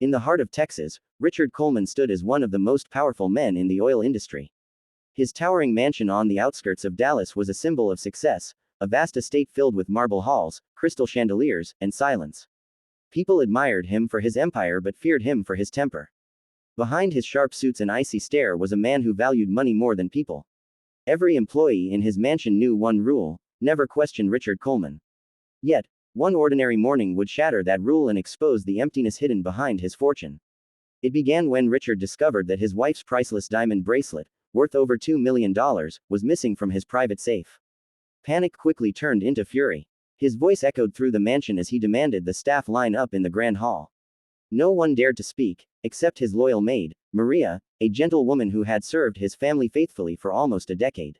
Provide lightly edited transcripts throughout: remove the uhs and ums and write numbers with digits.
In the heart of Texas, Richard Coleman stood as one of the most powerful men in the oil industry. His towering mansion on the outskirts of Dallas was a symbol of success, a vast estate filled with marble halls, crystal chandeliers, and silence. People admired him for his empire but feared him for his temper. Behind his sharp suits and icy stare was a man who valued money more than people. Every employee in his mansion knew one rule: never question Richard Coleman. Yet, one ordinary morning would shatter that rule and expose the emptiness hidden behind his fortune. It began when Richard discovered that his wife's priceless diamond bracelet, worth over $2 million, was missing from his private safe. Panic quickly turned into fury. His voice echoed through the mansion as he demanded the staff line up in the grand hall. No one dared to speak, except his loyal maid, Maria, a gentle woman who had served his family faithfully for almost a decade.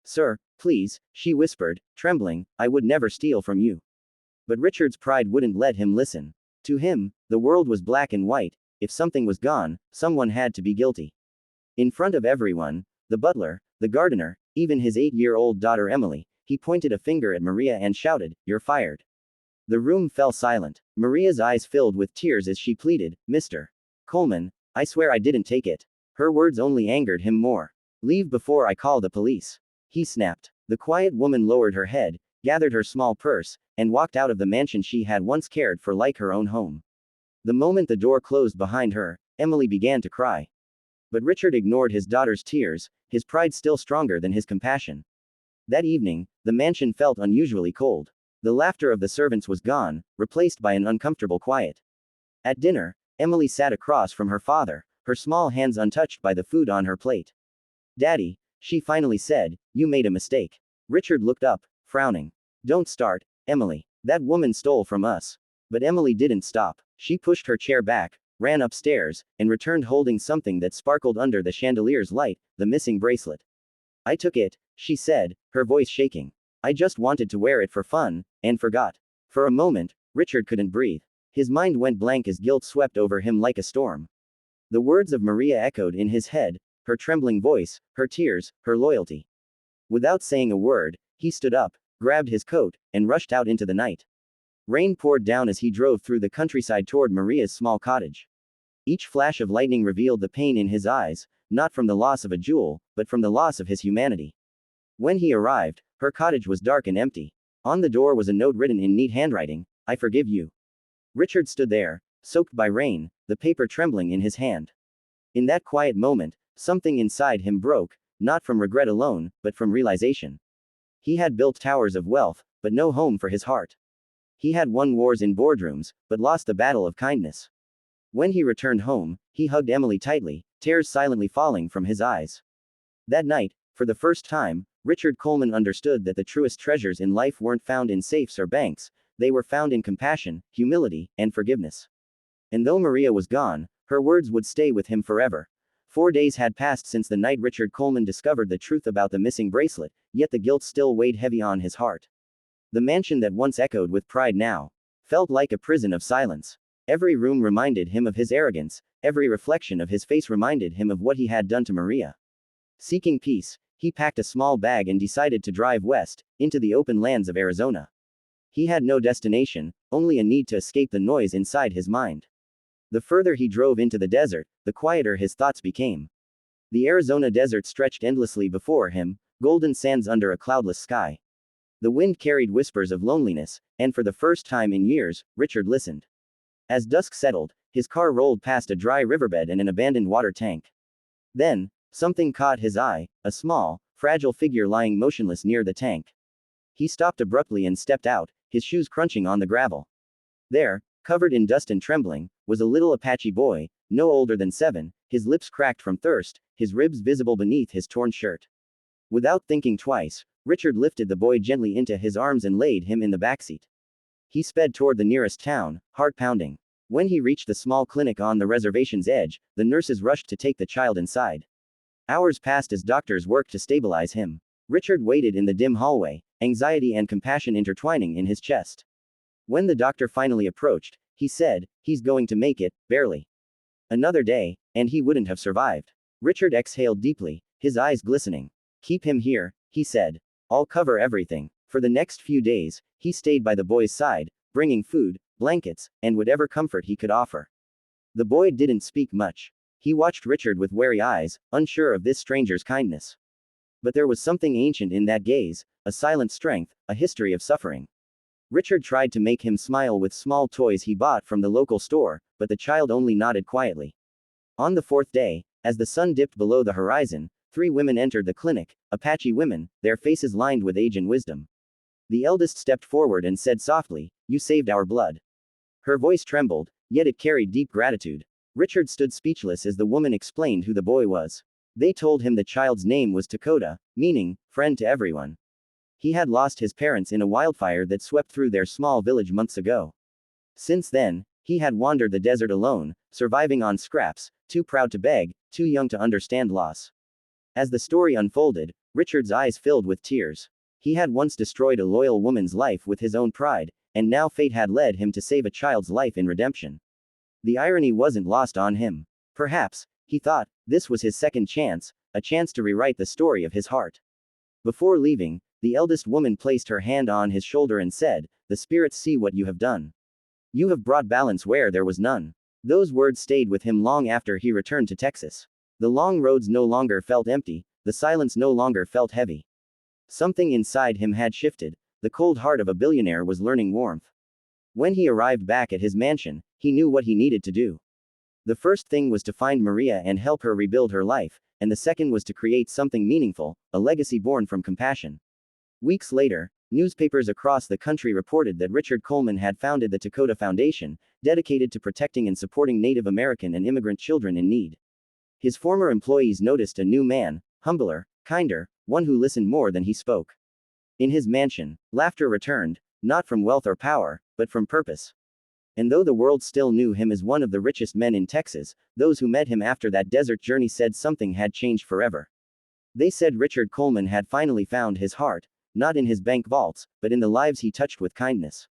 "Sir, please," she whispered, trembling, "I would never steal from you." But Richard's pride wouldn't let him listen. To him, the world was black and white. If something was gone, someone had to be guilty. In front of everyone, the butler, the gardener, even his 8-year-old daughter Emily, he pointed a finger at Maria and shouted, "You're fired." The room fell silent. Maria's eyes filled with tears as she pleaded, "Mr. Coleman, I swear I didn't take it." Her words only angered him more. "Leave before I call the police," he snapped. The quiet woman lowered her head, gathered her small purse, and walked out of the mansion she had once cared for like her own home. The moment the door closed behind her, Emily began to cry. But Richard ignored his daughter's tears, his pride still stronger than his compassion. That evening, the mansion felt unusually cold. The laughter of the servants was gone, replaced by an uncomfortable quiet. At dinner, Emily sat across from her father, her small hands untouched by the food on her plate. "Daddy," she finally said, "you made a mistake." Richard looked up, frowning. "Don't start, Emily. That woman stole from us." But Emily didn't stop. She pushed her chair back, ran upstairs, and returned holding something that sparkled under the chandelier's light, the missing bracelet. "I took it," she said, her voice shaking. "I just wanted to wear it for fun, and forgot." For a moment, Richard couldn't breathe. His mind went blank as guilt swept over him like a storm. The words of Maria echoed in his head, her trembling voice, her tears, her loyalty. Without saying a word, he stood up, grabbed his coat, and rushed out into the night. Rain poured down as he drove through the countryside toward Maria's small cottage. Each flash of lightning revealed the pain in his eyes, not from the loss of a jewel, but from the loss of his humanity. When he arrived, her cottage was dark and empty. On the door was a note written in neat handwriting: "I forgive you." Richard stood there, soaked by rain, the paper trembling in his hand. In that quiet moment, something inside him broke, not from regret alone, but from realization. He had built towers of wealth, but no home for his heart. He had won wars in boardrooms, but lost the battle of kindness. When he returned home, he hugged Emily tightly, tears silently falling from his eyes. That night, for the first time, Richard Coleman understood that the truest treasures in life weren't found in safes or banks, they were found in compassion, humility, and forgiveness. And though Maria was gone, her words would stay with him forever. 4 days had passed since the night Richard Coleman discovered the truth about the missing bracelet, yet the guilt still weighed heavy on his heart. The mansion that once echoed with pride now felt like a prison of silence. Every room reminded him of his arrogance, every reflection of his face reminded him of what he had done to Maria. Seeking peace, he packed a small bag and decided to drive west, into the open lands of Arizona. He had no destination, only a need to escape the noise inside his mind. The further he drove into the desert, the quieter his thoughts became. The Arizona desert stretched endlessly before him, golden sands under a cloudless sky. The wind carried whispers of loneliness, and for the first time in years, Richard listened. As dusk settled, his car rolled past a dry riverbed and an abandoned water tank. Then, something caught his eye, a small, fragile figure lying motionless near the tank. He stopped abruptly and stepped out, his shoes crunching on the gravel. There, covered in dust and trembling, was a little Apache boy, no older than 7, his lips cracked from thirst, his ribs visible beneath his torn shirt. Without thinking twice, Richard lifted the boy gently into his arms and laid him in the backseat. He sped toward the nearest town, heart pounding. When he reached the small clinic on the reservation's edge, the nurses rushed to take the child inside. Hours passed as doctors worked to stabilize him. Richard waited in the dim hallway, anxiety and compassion intertwining in his chest. When the doctor finally approached, he said, "He's going to make it, barely. Another day, and he wouldn't have survived." Richard exhaled deeply, his eyes glistening. "Keep him here," he said. "I'll cover everything." For the next few days, he stayed by the boy's side, bringing food, blankets, and whatever comfort he could offer. The boy didn't speak much. He watched Richard with wary eyes, unsure of this stranger's kindness. But there was something ancient in that gaze, a silent strength, a history of suffering. Richard tried to make him smile with small toys he bought from the local store, but the child only nodded quietly. On the fourth day, as the sun dipped below the horizon, 3 women entered the clinic, Apache women, their faces lined with age and wisdom. The eldest stepped forward and said softly, "You saved our blood." Her voice trembled, yet it carried deep gratitude. Richard stood speechless as the woman explained who the boy was. They told him the child's name was Dakota, meaning, friend to everyone. He had lost his parents in a wildfire that swept through their small village months ago. Since then, he had wandered the desert alone, surviving on scraps, too proud to beg, too young to understand loss. As the story unfolded, Richard's eyes filled with tears. He had once destroyed a loyal woman's life with his own pride, and now fate had led him to save a child's life in redemption. The irony wasn't lost on him. Perhaps, he thought, this was his second chance, a chance to rewrite the story of his heart. Before leaving, the eldest woman placed her hand on his shoulder and said, "The spirits see what you have done. You have brought balance where there was none." Those words stayed with him long after he returned to Texas. The long roads no longer felt empty, the silence no longer felt heavy. Something inside him had shifted, the cold heart of a billionaire was learning warmth. When he arrived back at his mansion, he knew what he needed to do. The first thing was to find Maria and help her rebuild her life, and the second was to create something meaningful, a legacy born from compassion. Weeks later, newspapers across the country reported that Richard Coleman had founded the Dakota Foundation, dedicated to protecting and supporting Native American and immigrant children in need. His former employees noticed a new man, humbler, kinder, one who listened more than he spoke. In his mansion, laughter returned, not from wealth or power, but from purpose. And though the world still knew him as one of the richest men in Texas, those who met him after that desert journey said something had changed forever. They said Richard Coleman had finally found his heart, not in his bank vaults, but in the lives he touched with kindness.